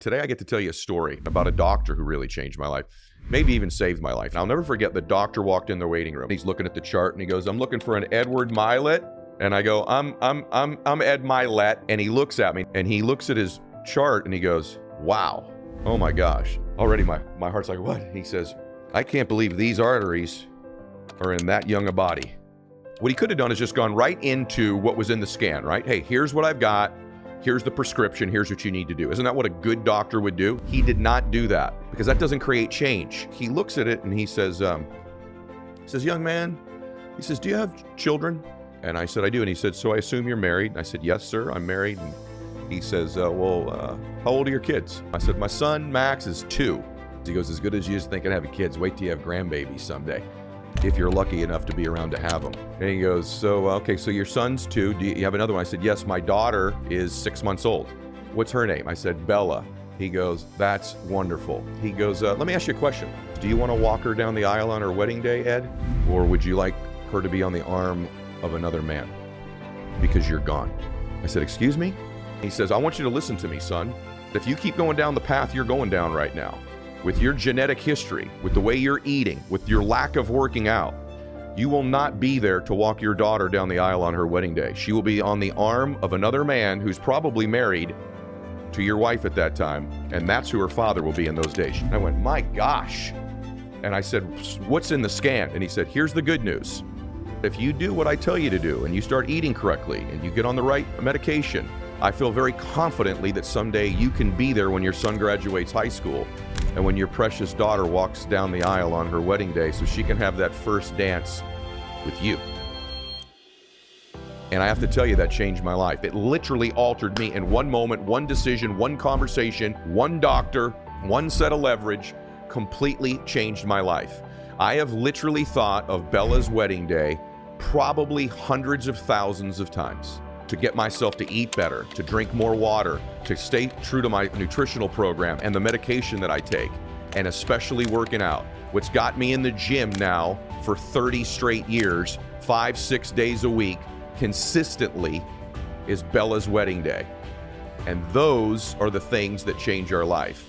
Today I get to tell you a story about a doctor who really changed my life, maybe even saved my life. And I'll never forget, the doctor walked in the waiting room. He's looking at the chart and he goes, "I'm looking for an Edward Mylett." And I go, I'm Ed Mylett. And he looks at me and he looks at his chart and he goes, "Wow, oh my gosh." Already my heart's like, "What?" He says, "I can't believe these arteries are in that young a body." What he could have done is just gone right into what was in the scan, right? "Hey, here's what I've got. Here's the prescription. Here's what you need to do." Isn't that what a good doctor would do? He did not do that, because that doesn't create change. He looks at it and he says, "Young man," he says, "do you have children?" And I said, "I do." And he said, "So I assume you're married?" And I said, "Yes, sir, I'm married." And he says, "Well, how old are your kids?" I said, "My son, Max, is 2. He goes, "As good as you is thinking of having kids, wait till you have grandbabies someday, if you're lucky enough to be around to have them." And he goes, "So, okay, so your son's 2. Do you have another one?" I said, "Yes, my daughter is 6 months old." "What's her name?" I said, "Bella." He goes, "That's wonderful." He goes, "Let me ask you a question. Do you want to walk her down the aisle on her wedding day, Ed? Or would you like her to be on the arm of another man because you're gone?" I said, "Excuse me?" He says, "I want you to listen to me, son. If you keep going down the path you're going down right now, with your genetic history, with the way you're eating, with your lack of working out, you will not be there to walk your daughter down the aisle on her wedding day. She will be on the arm of another man who's probably married to your wife at that time, and that's who her father will be in those days." I went, "My gosh." And I said, "What's in the scan?" And he said, "Here's the good news. If you do what I tell you to do, and you start eating correctly, and you get on the right medication, I feel very confidently that someday you can be there when your son graduates high school and when your precious daughter walks down the aisle on her wedding day so she can have that first dance with you." And I have to tell you, that changed my life. It literally altered me in one moment, one decision, one conversation, one doctor, one set of leverage, completely changed my life. I have literally thought of Bella's wedding day probably hundreds of thousands of times, to get myself to eat better, to drink more water, to stay true to my nutritional program and the medication that I take, and especially working out. What's got me in the gym now for 30 straight years, 5-6 days a week, consistently, is Bella's wedding day. And those are the things that change our life.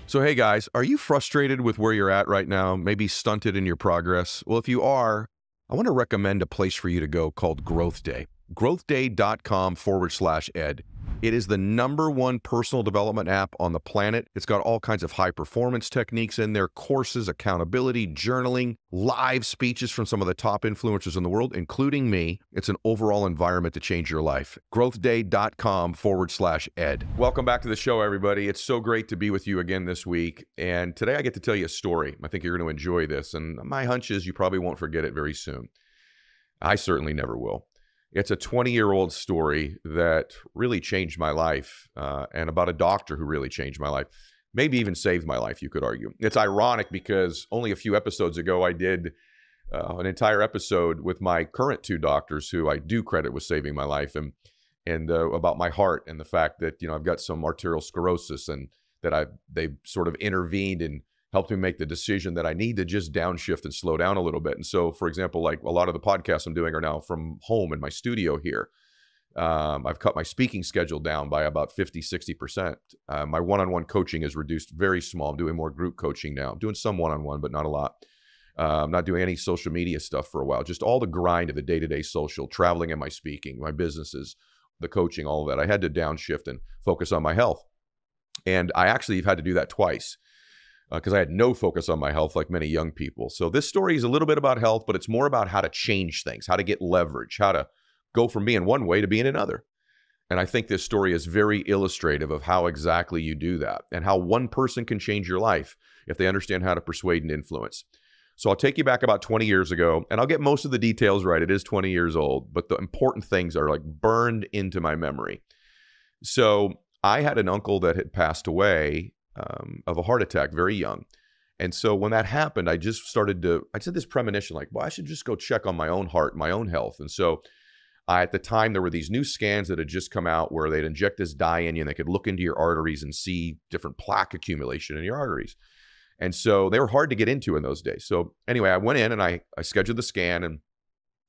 So hey guys, are you frustrated with where you're at right now? Maybe stunted in your progress? Well, if you are, I want to recommend a place for you to go called Growth Day. growthday.com/Ed. It is the #1 personal development app on the planet. It's got all kinds of high performance techniques in there, courses, accountability, journaling, live speeches from some of the top influencers in the world, including me. It's an overall environment to change your life. growthday.com/Ed. Welcome back to the show, everybody. It's so great to be with you again this week. And today I get to tell you a story. I think you're going to enjoy this. And my hunch is you probably won't forget it very soon. I certainly never will. It's a 20-year-old story that really changed my life, and about a doctor who really changed my life, maybe even saved my life, you could argue. It's ironic because only a few episodes ago, I did an entire episode with my current 2 doctors who I do credit with saving my life, and about my heart and the fact that, you know, I've got some arterial sclerosis, and that they sort of intervened and helped me make the decision that I need to just downshift and slow down a little bit. And so, for example, like a lot of the podcasts I'm doing are now from home in my studio here. I've cut my speaking schedule down by about 50-60%. My one-on-one coaching is reduced very small. I'm doing more group coaching now. I'm doing some one-on-one, but not a lot. I'm not doing any social media stuff for a while. Just all the grind of the day-to-day social, traveling and my speaking, my businesses, the coaching, all of that. I had to downshift and focus on my health. And I actually have had to do that twice, because I had no focus on my health like many young people. So this story is a little bit about health, but it's more about how to change things, how to get leverage, how to go from being one way to being another. And I think this story is very illustrative of how exactly you do that, and how one person can change your life if they understand how to persuade and influence. So I'll take you back about 20 years ago, and I'll get most of the details right. It is 20 years old, but the important things are like burned into my memory. So I had an uncle that had passed away of a heart attack very young. And so when that happened, I just started to, I said this premonition, like, well, I should just go check on my own heart, my own health. And so at the time, there were these new scans that had just come out where they'd inject this dye in you and they could look into your arteries and see different plaque accumulation in your arteries. And so they were hard to get into in those days. So anyway, I went in and I scheduled the scan, and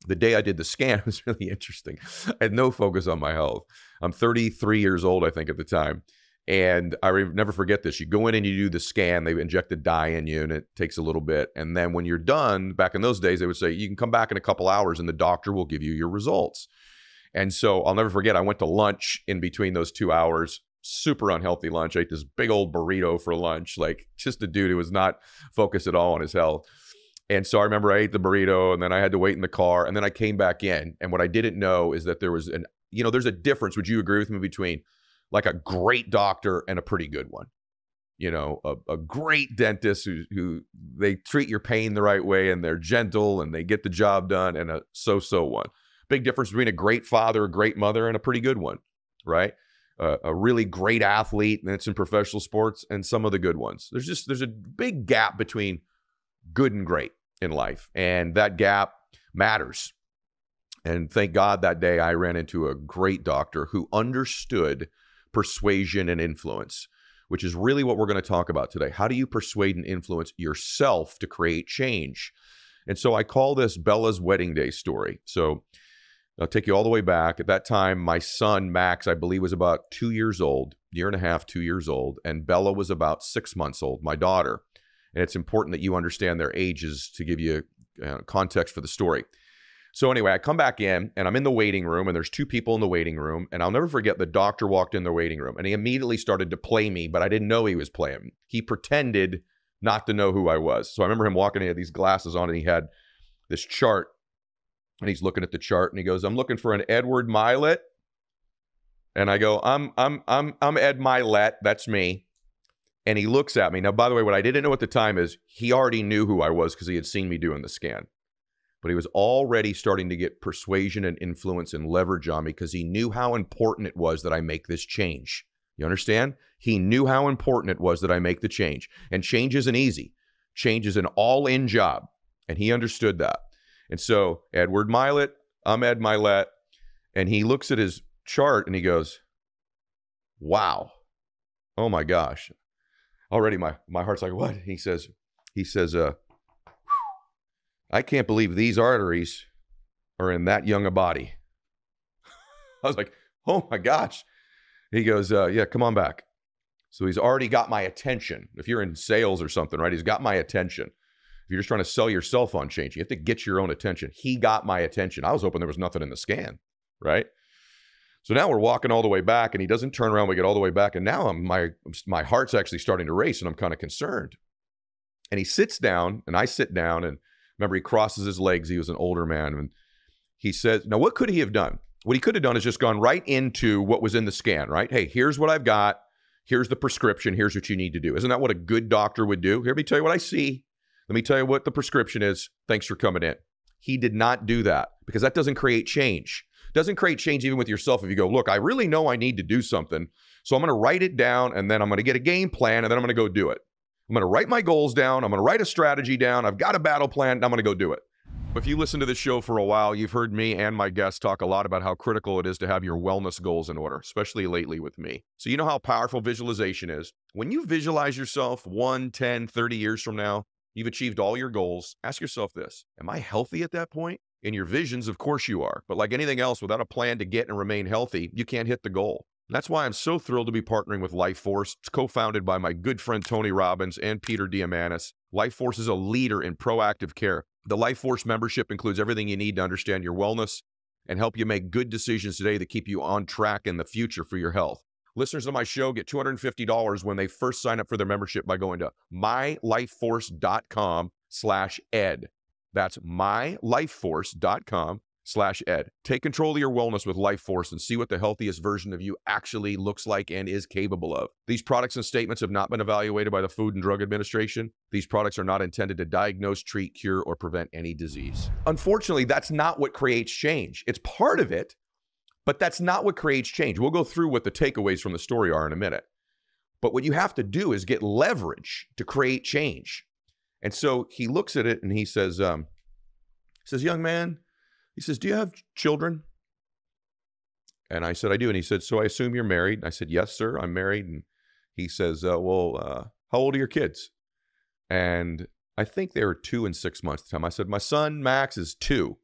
The day I did the scan was really interesting. I had no focus on my health. I'm 33 years old, I think, at the time. And I never forget this. You go in and you do the scan. They inject a dye in you, and it takes a little bit. And then when you're done, back in those days, they would say, you can come back in a couple hours and the doctor will give you your results. And so I'll never forget, I went to lunch in between those 2 hours. Super unhealthy lunch. I ate this big old burrito for lunch, like just a dude who was not focused at all on his health. And so I remember I ate the burrito and then I had to wait in the car and then I came back in. And what I didn't know is that there was there's a difference. Would you agree with me between like a great doctor and a pretty good one? A great dentist who they treat your pain the right way and they're gentle and they get the job done, and a so-so one. Big difference between a great father, a great mother, and a pretty good one, right? A really great athlete that's in professional sports and some of the good ones. There's a big gap between good and great in life, and that gap matters. And thank God that day I ran into a great doctor who understood persuasion and influence, which is really what we're going to talk about today. How do you persuade and influence yourself to create change? And so I call this Bella's wedding day story. So I'll take you all the way back. At that time, my son, Max, I believe, was about 2 years old, year and a half, 2 years old. And Bella was about 6 months old, my daughter. And it's important that you understand their ages to give you context for the story. So anyway, I come back in and I'm in the waiting room and there's 2 people in the waiting room. And I'll never forget, the doctor walked in the waiting room and he immediately started to play me, but I didn't know he was playing me. He pretended not to know who I was. So I remember him walking in, he had these glasses on and he had this chart. And he's looking at the chart and he goes, I'm looking for an Edward Mylett. And I go, I'm Ed Mylett. That's me. And he looks at me. Now, by the way, what I didn't know at the time is he already knew who I was because he had seen me doing the scan. But he was already starting to get persuasion and influence and leverage on me because he knew how important it was that I make this change. You understand? He knew how important it was that I make the change. And change isn't easy. Change is an all-in job. And he understood that. And so, Edward Mylett, I'm Ed Mylett, and he looks at his chart and he goes, wow, oh my gosh. Already my heart's like, what? He says, I can't believe these arteries are in that young a body. I was like, oh my gosh. He goes, yeah, come on back. So he's already got my attention. If you're in sales or something, right? He's got my attention. If you're just trying to sell yourself on change, you have to get your own attention. He got my attention. I was hoping there was nothing in the scan, right? So now we're walking all the way back and he doesn't turn around. We get all the way back. And now my heart's actually starting to race and I'm kind of concerned. And he sits down and I sit down, and remember, he crosses his legs. He was an older man. And he says, now what could he have done? What he could have done is just gone right into what was in the scan, right? Hey, here's what I've got. Here's the prescription. Here's what you need to do. Isn't that what a good doctor would do? Here, let me tell you what I see. Let me tell you what the prescription is. Thanks for coming in. He did not do that because that doesn't create change. It doesn't create change even with yourself if you go, look, I really know I need to do something. So I'm going to write it down and then I'm going to get a game plan and then I'm going to go do it. I'm going to write my goals down. I'm going to write a strategy down. I've got a battle plan. I'm going to go do it. If you listen to this show for a while, you've heard me and my guests talk a lot about how critical it is to have your wellness goals in order, especially lately with me. So you know how powerful visualization is. When you visualize yourself 1, 10, 30 years from now, you've achieved all your goals. Ask yourself this: am I healthy at that point? In your visions, of course you are. But like anything else, without a plan to get and remain healthy, you can't hit the goal. And that's why I'm so thrilled to be partnering with Life Force. It's co-founded by my good friend Tony Robbins and Peter Diamandis. Life Force is a leader in proactive care. The Life Force membership includes everything you need to understand your wellness and help you make good decisions today that keep you on track in the future for your health. Listeners of my show get $250 when they first sign up for their membership by going to mylifeforce.com/ed. That's mylifeforce.com/ed. Take control of your wellness with Life Force and see what the healthiest version of you actually looks like and is capable of. These products and statements have not been evaluated by the Food and Drug Administration. These products are not intended to diagnose, treat, cure, or prevent any disease. Unfortunately, that's not what creates change. It's part of it, but that's not what creates change. We'll go through what the takeaways from the story are in a minute. But what you have to do is get leverage to create change. And so he looks at it and he says, young man, he says, do you have children? And I said, I do. And he said, so I assume you're married? And I said, yes, sir, I'm married. And he says, how old are your kids? And I think they were 2 and 6 months at the time. I said, my son, Max, is 2.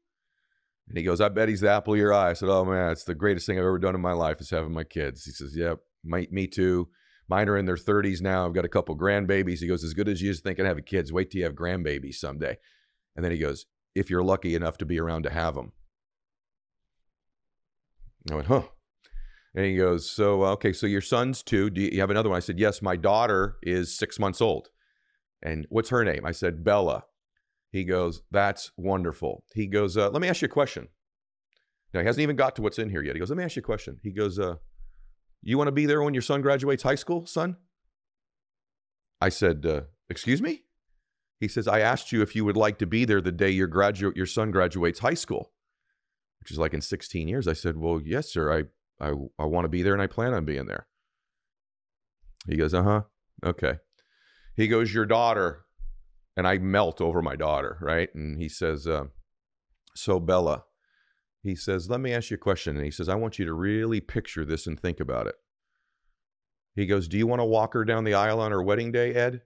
And he goes, I bet he's the apple of your eye. I said, oh, man, it's the greatest thing I've ever done in my life is having my kids. He says, yeah, me too. Mine are in their 30s now. I've got a couple grandbabies. He goes, as good as you just thinking of having kids, wait till you have grandbabies someday. And then he goes, if you're lucky enough to be around to have them. I went, huh. And he goes, so, okay, so your son's 2. Do you have another one? I said, yes, my daughter is 6 months old. And what's her name? I said, Bella. He goes, that's wonderful. He goes, let me ask you a question. Now, he hasn't even got to what's in here yet. He goes, let me ask you a question. He goes, you want to be there when your son graduates high school, son? I said, excuse me? He says, I asked you if you would like to be there the day your son graduates high school, which is like in 16 years. I said, well, yes, sir. I want to be there and I plan on being there. He goes, uh-huh. Okay. He goes, your daughter, and I melt over my daughter, right? And he says, so Bella, he says, let me ask you a question. And he says, I want you to really picture this and think about it. He goes, do you want to walk her down the aisle on her wedding day, Ed?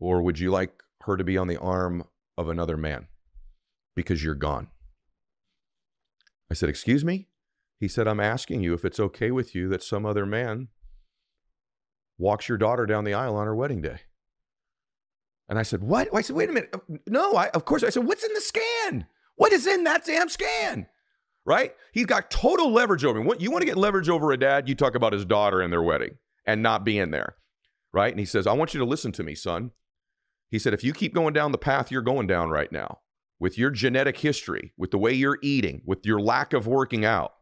Or would you like her to be on the arm of another man because you're gone? I said, excuse me? He said, I'm asking you if it's okay with you that some other man walks your daughter down the aisle on her wedding day. And I said, what? I said, wait a minute. No, of course. I said, what's in the scan? What is in that damn scan? Right? He's got total leverage over me. You want to get leverage over a dad? You talk about his daughter and their wedding and not being there. Right? And he says, I want you to listen to me, son. He said, if you keep going down the path you're going down right now, with your genetic history, with the way you're eating, with your lack of working out,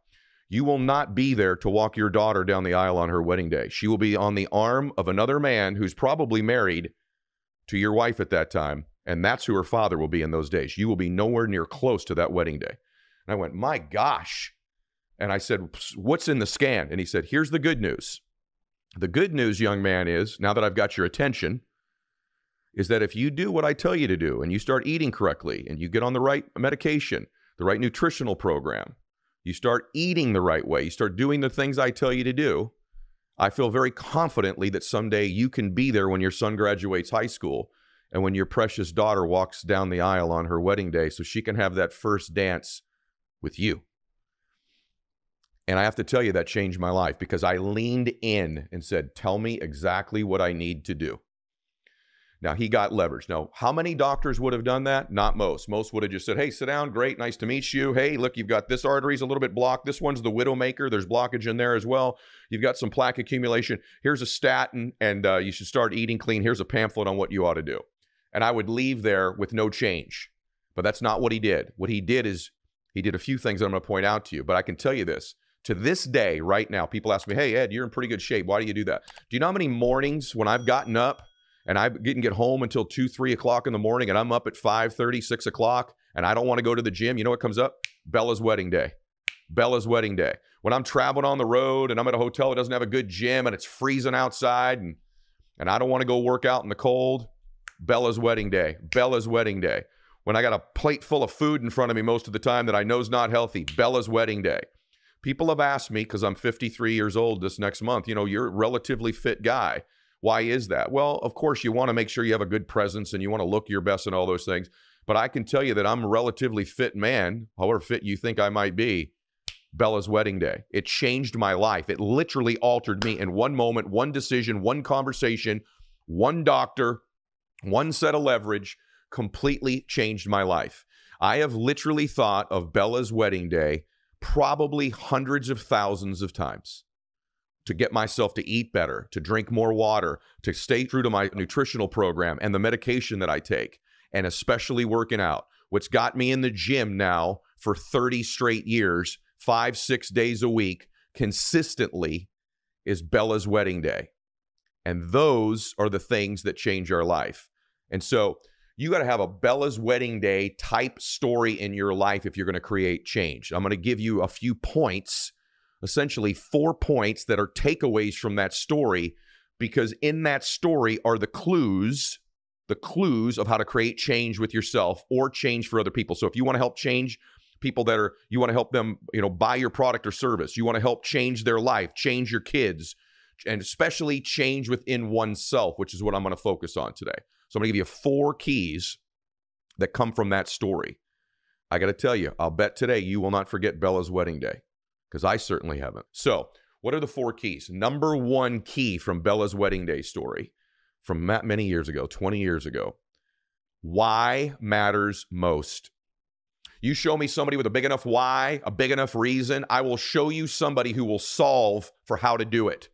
you will not be there to walk your daughter down the aisle on her wedding day. She will be on the arm of another man who's probably married to your wife at that time, and that's who her father will be in those days. You will be nowhere near close to that wedding day. And I went, my gosh. And I said, what's in the scan? And he said, here's the good news. The good news, young man, is, now that I've got your attention, is that if you do what I tell you to do and you start eating correctly and you get on the right medication, the right nutritional program, you start eating the right way, you start doing the things I tell you to do, I feel very confidently that someday you can be there when your son graduates high school and when your precious daughter walks down the aisle on her wedding day so she can have that first dance with you. And I have to tell you, that changed my life because I leaned in and said, tell me exactly what I need to do. Now, he got leverage. Now, how many doctors would have done that? Not most. Most would have just said, hey, sit down. Great. Nice to meet you. Hey, look, you've got this artery's a little bit blocked. This one's the widowmaker. There's blockage in there as well. You've got some plaque accumulation. Here's a statin, and you should start eating clean. Here's a pamphlet on what you ought to do. And I would leave there with no change. But that's not what he did. What he did is he did a few things that I'm going to point out to you. But I can tell you this. To this day, right now, people ask me, hey, Ed, you're in pretty good shape. Why do you do that? Do you know how many mornings when I've gotten up and I didn't get home until 2, 3 o'clock in the morning, and I'm up at 5:30, 6 o'clock, and I don't want to go to the gym? You know what comes up? Bella's wedding day. Bella's wedding day. When I'm traveling on the road and I'm at a hotel that doesn't have a good gym and it's freezing outside and I don't want to go work out in the cold, Bella's wedding day. Bella's wedding day. When I got a plate full of food in front of me most of the time that I know is not healthy, Bella's wedding day. People have asked me, because I'm 53 years old this next month, you know, you're a relatively fit guy. Why is that? Well, of course, you want to make sure you have a good presence and you want to look your best and all those things. But I can tell you that I'm a relatively fit man, however fit you think I might be. Bella's wedding day. It changed my life. It literally altered me in one moment, one decision, one conversation, one doctor, one set of leverage, completely changed my life. I have literally thought of Bella's wedding day probably hundreds of thousands of times to get myself to eat better, to drink more water, to stay true to my nutritional program and the medication that I take, and especially working out. What's got me in the gym now for 30 straight years, 5, 6 days a week, consistently, is Bella's wedding day. And those are the things that change our life. And so you got to have a Bella's wedding day type story in your life if you're going to create change. I'm going to give you a few points, essentially 4 points that are takeaways from that story, because in that story are the clues of how to create change with yourself or change for other people. So if you want to help change people you want to help them, buy your product or service, you want to help change their life, change your kids, and especially change within oneself, which is what I'm going to focus on today. So I'm going to give you 4 keys that come from that story. I got to tell you, I'll bet today you will not forget Bella's wedding day, because I certainly haven't. So what are the 4 keys? Number 1 key from Bella's wedding day story from many years ago, 20 years ago. Why matters most. You show me somebody with a big enough why, a big enough reason, I will show you somebody who will solve for how to do it,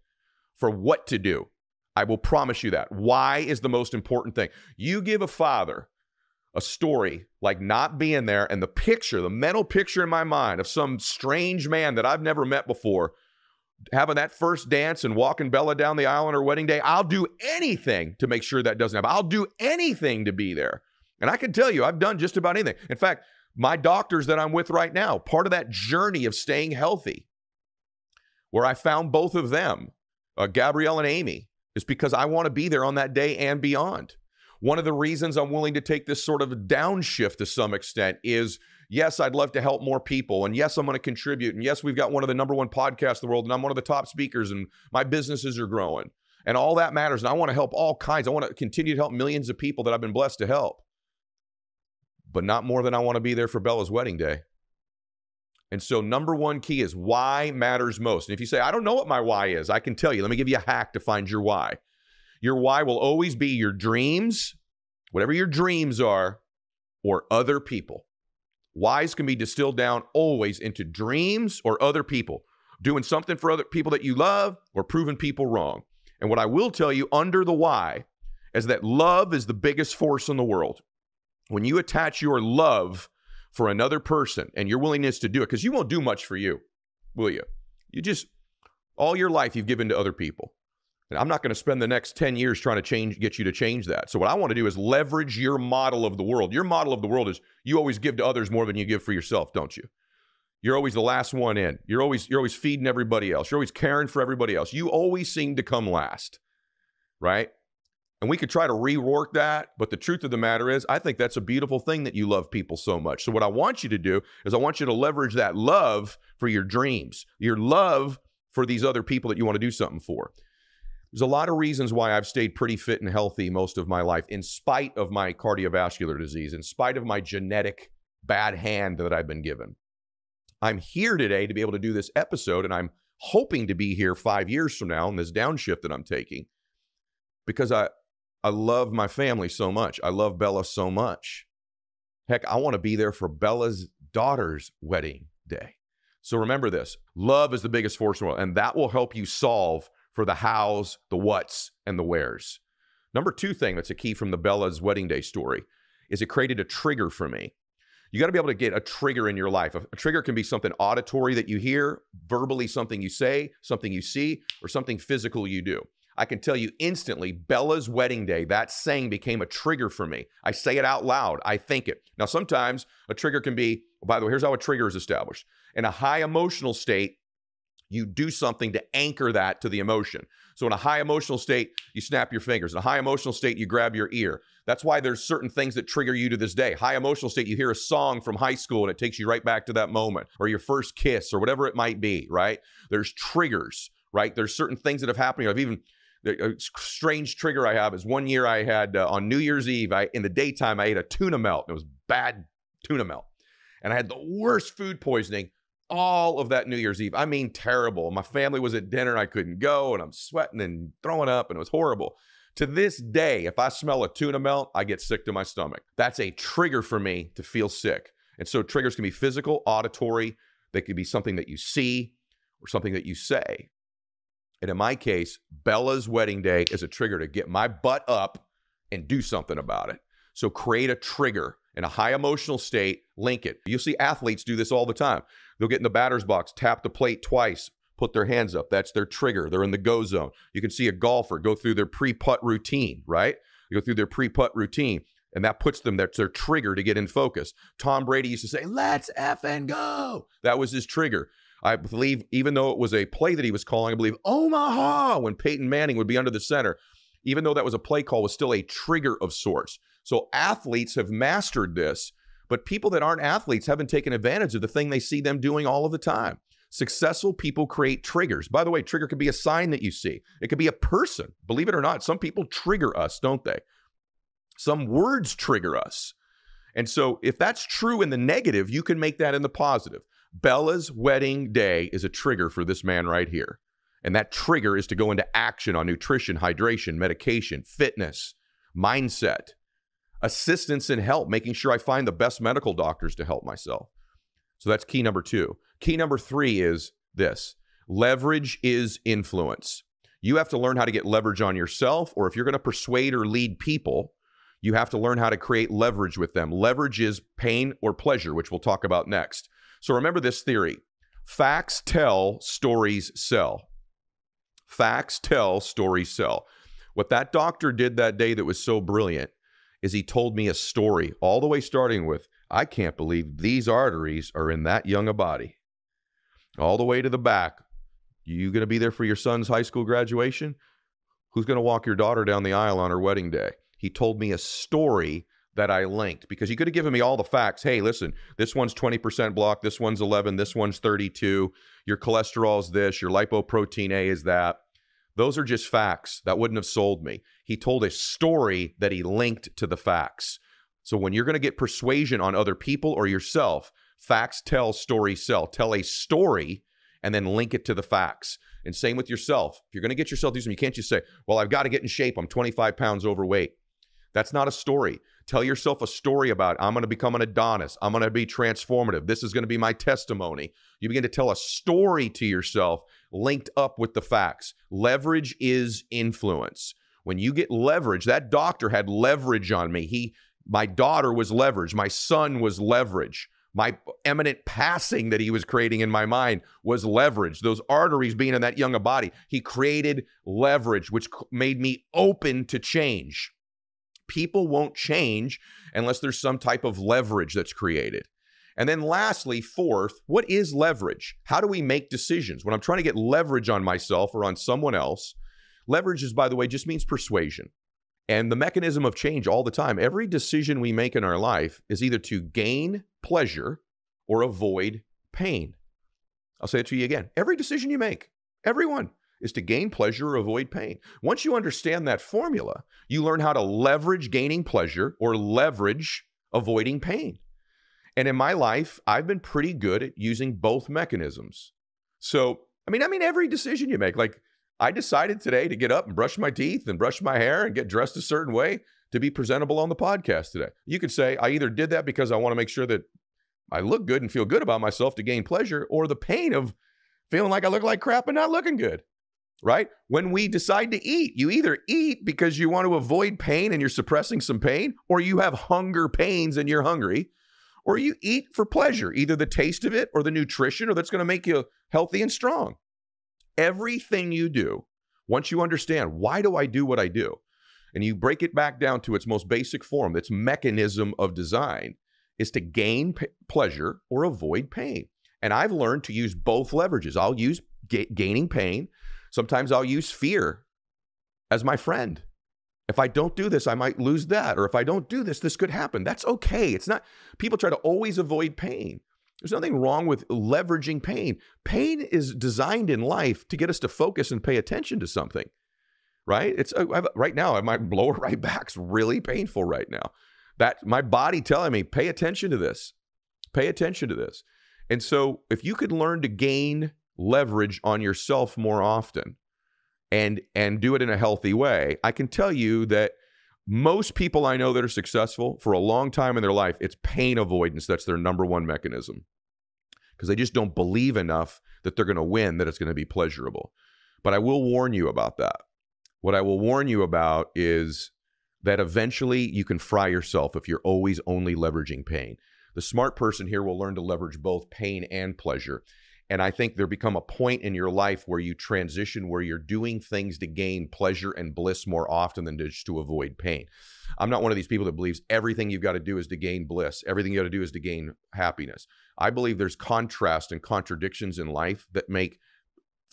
for what to do. I will promise you that. Why is the most important thing. You give a father a story like not being there, and the mental picture in my mind of some strange man that I've never met before having that first dance and walking Bella down the aisle on her wedding day. I'll do anything to make sure that doesn't happen. I'll do anything to be there. And I can tell you, I've done just about anything. In fact, my doctors that I'm with right now, part of that journey of staying healthy, where I found both of them, Gabrielle and Amy, is because I want to be there on that day and beyond. One of the reasons I'm willing to take this sort of downshift to some extent is, yes, I'd love to help more people. And yes, I'm going to contribute. And yes, we've got one of the #1 podcasts in the world. And I'm one of the top speakers. And my businesses are growing. And all that matters. And I want to help all kinds. I want to continue to help millions of people that I've been blessed to help. But not more than I want to be there for Bella's wedding day. And so number 1 key is why matters most. And if you say, I don't know what my why is, I can tell you. Let me give you a hack to find your why. Your why will always be your dreams, whatever your dreams are, or other people. Whys can be distilled down always into dreams or other people. Doing something for other people that you love or proving people wrong. And what I will tell you under the why is that love is the biggest force in the world. When you attach your love for another person and your willingness to do it, because you won't do much for you, will you? You just, all your life you've given to other people. And I'm not going to spend the next 10 years trying to get you to change that. So what I want to do is leverage your model of the world. Your model of the world is you always give to others more than you give for yourself, don't you? You're always the last one in. You're always feeding everybody else. You're always caring for everybody else. You always seem to come last, right? And we could try to rework that, but the truth of the matter is, I think that's a beautiful thing that you love people so much. So what I want you to do is I want you to leverage that love for your dreams, your love for these other people that you want to do something for. There's a lot of reasons why I've stayed pretty fit and healthy most of my life, in spite of my cardiovascular disease, in spite of my genetic bad hand that I've been given. I'm here today to be able to do this episode, and I'm hoping to be here 5 years from now in this downshift that I'm taking, because I love my family so much. I love Bella so much. Heck, I want to be there for Bella's daughter's wedding day. So remember this, love is the biggest force in the world, and that will help you solve for the hows, the whats, and the wheres. Number 2 thing that's a key from the Bella's wedding day story is it created a trigger for me. You got to be able to get a trigger in your life. A trigger can be something auditory that you hear, verbally something you say, something you see, or something physical you do. I can tell you instantly, Bella's wedding day, that saying became a trigger for me. I say it out loud. I think it. Now, sometimes a trigger can be, by the way, here's how a trigger is established. In a high emotional state, you do something to anchor that to the emotion. So in a high emotional state, you snap your fingers. In a high emotional state, you grab your ear. That's why there's certain things that trigger you to this day. High emotional state, you hear a song from high school and it takes you right back to that moment, or your first kiss, or whatever it might be, right? There's triggers, right? There's certain things that have happened. A strange trigger I have is one year I had, on New Year's Eve, in the daytime, I ate a tuna melt. It was bad tuna melt. And I had the worst food poisoning all of that New Year's Eve. I mean, terrible. My family was at dinner. I couldn't go, and I'm sweating and throwing up, and it was horrible. To this day, if I smell a tuna melt, I get sick to my stomach. That's a trigger for me to feel sick. And so triggers can be physical, auditory. They could be something that you see or something that you say. And in my case, Bella's wedding day is a trigger to get my butt up and do something about it. So create a trigger in a high emotional state, link it. You'll see athletes do this all the time. They'll get in the batter's box, tap the plate twice, put their hands up. That's their trigger. They're in the go zone. You can see a golfer go through their pre-putt routine, right? They go through their pre-putt routine, and that puts them, that's their trigger to get in focus. Tom Brady used to say, let's effing go. That was his trigger. I believe, even though it was a play that he was calling, I believe Omaha, when Peyton Manning would be under the center, even though that was a play call, was still a trigger of sorts. So athletes have mastered this, but people that aren't athletes haven't taken advantage of the thing they see them doing all of the time. Successful people create triggers. By the way, trigger could be a sign that you see. It could be a person. Believe it or not, some people trigger us, don't they? Some words trigger us. And so if that's true in the negative, you can make that in the positive. Bella's wedding day is a trigger for this man right here. And that trigger is to go into action on nutrition, hydration, medication, fitness, mindset, assistance and help, making sure I find the best medical doctors to help myself. So that's key number 2. Key number 3 is this: leverage is influence. You have to learn how to get leverage on yourself, or if you're going to persuade or lead people, you have to learn how to create leverage with them. Leverage is pain or pleasure, which we'll talk about next. So remember this theory: facts tell, stories sell. Facts tell, stories sell. What that doctor did that day that was so brilliant is he told me a story, all the way starting with, I can't believe these arteries are in that young a body. All the way to the back. You going to be there for your son's high school graduation? Who's going to walk your daughter down the aisle on her wedding day? He told me a story that I linked, because he could have given me all the facts. Hey, listen, this one's 20% block, this one's 11, this one's 32, your cholesterol's this, your lipoprotein A is that. Those are just facts. That wouldn't have sold me. He told a story that he linked to the facts. So when you're going to get persuasion on other people or yourself, facts tell, stories sell. Tell a story and then link it to the facts. And same with yourself. If you're going to get yourself to do something, you can't just say, well, I've got to get in shape. I'm 25 pounds overweight. That's not a story. Tell yourself a story about, I'm going to become an Adonis. I'm going to be transformative. This is going to be my testimony. You begin to tell a story to yourself linked up with the facts. Leverage is influence. When you get leverage, that doctor had leverage on me. My daughter was leverage. My son was leverage. My eminent passing that he was creating in my mind was leverage. Those arteries being in that younger body, he created leverage, which made me open to change. People won't change unless there's some type of leverage that's created. And then lastly, fourth, what is leverage? How do we make decisions? When I'm trying to get leverage on myself or on someone else, leverage is, by the way, just means persuasion. And the mechanism of change all the time, every decision we make in our life is either to gain pleasure or avoid pain. I'll say it to you again. Every decision you make, everyone, is to gain pleasure or avoid pain. Once you understand that formula, you learn how to leverage gaining pleasure or leverage avoiding pain. And in my life, I've been pretty good at using both mechanisms. So, I mean, every decision you make, like I decided today to get up and brush my teeth and brush my hair and get dressed a certain way to be presentable on the podcast today. You could say I either did that because I want to make sure that I look good and feel good about myself to gain pleasure, or the pain of feeling like I look like crap and not looking good. Right? When we decide to eat, you either eat because you want to avoid pain and you're suppressing some pain, or you have hunger pains and you're hungry, or you eat for pleasure, either the taste of it or the nutrition, or that's going to make you healthy and strong. Everything you do, once you understand, why do I do what I do? And you break it back down to its most basic form, its mechanism of design is to gain pleasure or avoid pain. And I've learned to use both leverages. I'll use gaining pain. Sometimes I'll use fear as my friend. If I don't do this, I might lose that. Or if I don't do this, this could happen. That's okay. It's not, people try to always avoid pain. There's nothing wrong with leveraging pain. Pain is designed in life to get us to focus and pay attention to something, right? Right now, my lower right back's really painful right now. That my body telling me, pay attention to this. Pay attention to this. And so if you could learn to gain leverage on yourself more often and do it in a healthy way, I can tell you that most people I know that are successful for a long time in their life, it's pain avoidance. That's their number one mechanism, because they just don't believe enough that they're going to win, that it's going to be pleasurable. But I will warn you about that. What I will warn you about is that eventually you can fry yourself if you're always only leveraging pain. The smart person here will learn to leverage both pain and pleasure. And I think there become a point in your life where you transition, where you're doing things to gain pleasure and bliss more often than just to avoid pain. I'm not one of these people that believes everything you've got to do is to gain bliss. Everything you got to do is to gain happiness. I believe there's contrast and contradictions in life that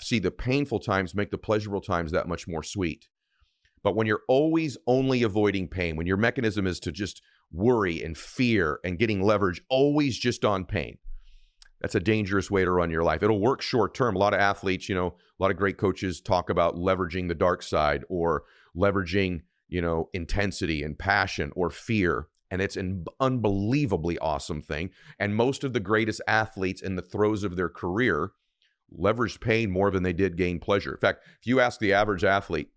see the painful times make the pleasurable times that much more sweet. But when you're always only avoiding pain, when your mechanism is to just worry and fear and getting leverage always just on pain, that's a dangerous way to run your life. It'll work short term. A lot of athletes, a lot of great coaches talk about leveraging the dark side or leveraging, intensity and passion or fear. And it's an unbelievably awesome thing. And most of the greatest athletes in the throes of their career leveraged pain more than they did gain pleasure. In fact, if you ask the average athlete,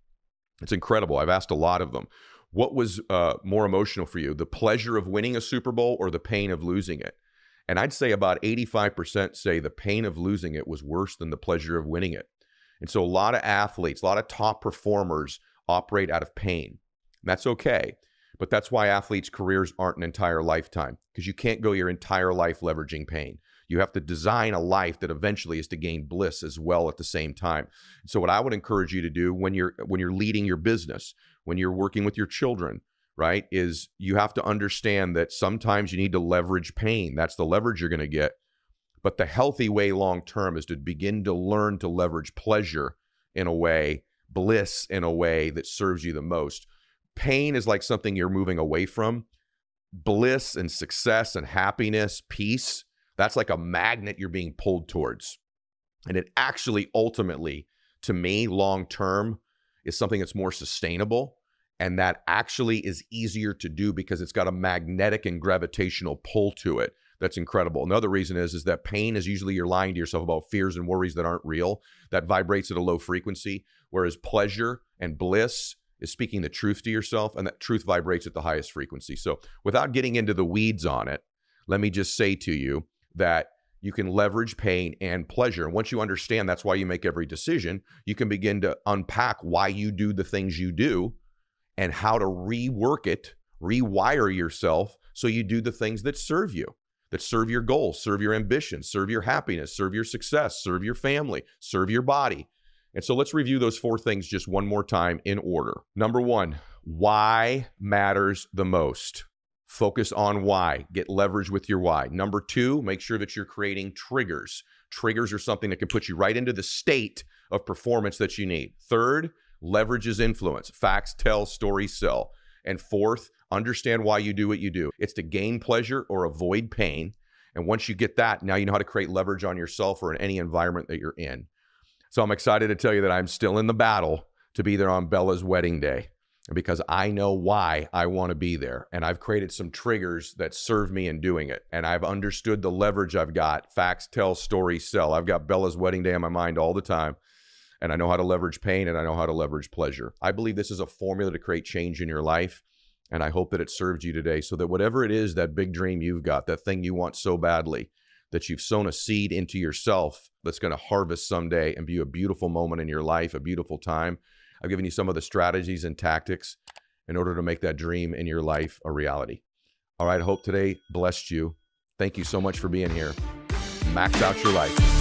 it's incredible. I've asked a lot of them, what was more emotional for you, the pleasure of winning a Super Bowl or the pain of losing it? And I'd say about 85% say the pain of losing it was worse than the pleasure of winning it. And so a lot of athletes, a lot of top performers operate out of pain. And that's okay. But that's why athletes' careers aren't an entire lifetime, because you can't go your entire life leveraging pain. You have to design a life that eventually is to gain bliss as well at the same time. So what I would encourage you to do when you're leading your business, when you're working with your children, right, is you have to understand that sometimes you need to leverage pain. That's the leverage you're going to get. But the healthy way long term is to begin to learn to leverage pleasure in a way, bliss in a way that serves you the most. Pain is like something you're moving away from. Bliss and success and happiness, peace, that's like a magnet you're being pulled towards. And it actually ultimately, to me, long term, is something that's more sustainable. And that actually is easier to do because it's got a magnetic and gravitational pull to it. That's incredible. Another reason is that pain is usually you're lying to yourself about fears and worries that aren't real. That vibrates at a low frequency, whereas pleasure and bliss is speaking the truth to yourself, and that truth vibrates at the highest frequency. So without getting into the weeds on it, let me just say to you that you can leverage pain and pleasure. And once you understand that's why you make every decision, you can begin to unpack why you do the things you do and how to rework it, rewire yourself so you do the things that serve you, that serve your goals, serve your ambitions, serve your happiness, serve your success, serve your family, serve your body. And so let's review those 4 things just one more time in order. Number 1, why matters the most. Focus on why. Get leverage with your why. Number 2, make sure that you're creating triggers. Triggers are something that can put you right into the state of performance that you need. 3rd, leverage is influence. Facts tell, stories sell. And 4th, understand why you do what you do. It's to gain pleasure or avoid pain. And once you get that, now you know how to create leverage on yourself or in any environment that you're in. So I'm excited to tell you that I'm still in the battle to be there on Bella's wedding day, because I know why I want to be there. And I've created some triggers that serve me in doing it. And I've understood the leverage I've got. Facts tell, stories sell. I've got Bella's wedding day on my mind all the time. And I know how to leverage pain, and I know how to leverage pleasure. I believe this is a formula to create change in your life. And I hope that it served you today, so that whatever it is, that big dream you've got, that thing you want so badly, that you've sown a seed into yourself that's going to harvest someday and be a beautiful moment in your life, a beautiful time. I've given you some of the strategies and tactics in order to make that dream in your life a reality. All right, I hope today blessed you. Thank you so much for being here. Max out your life.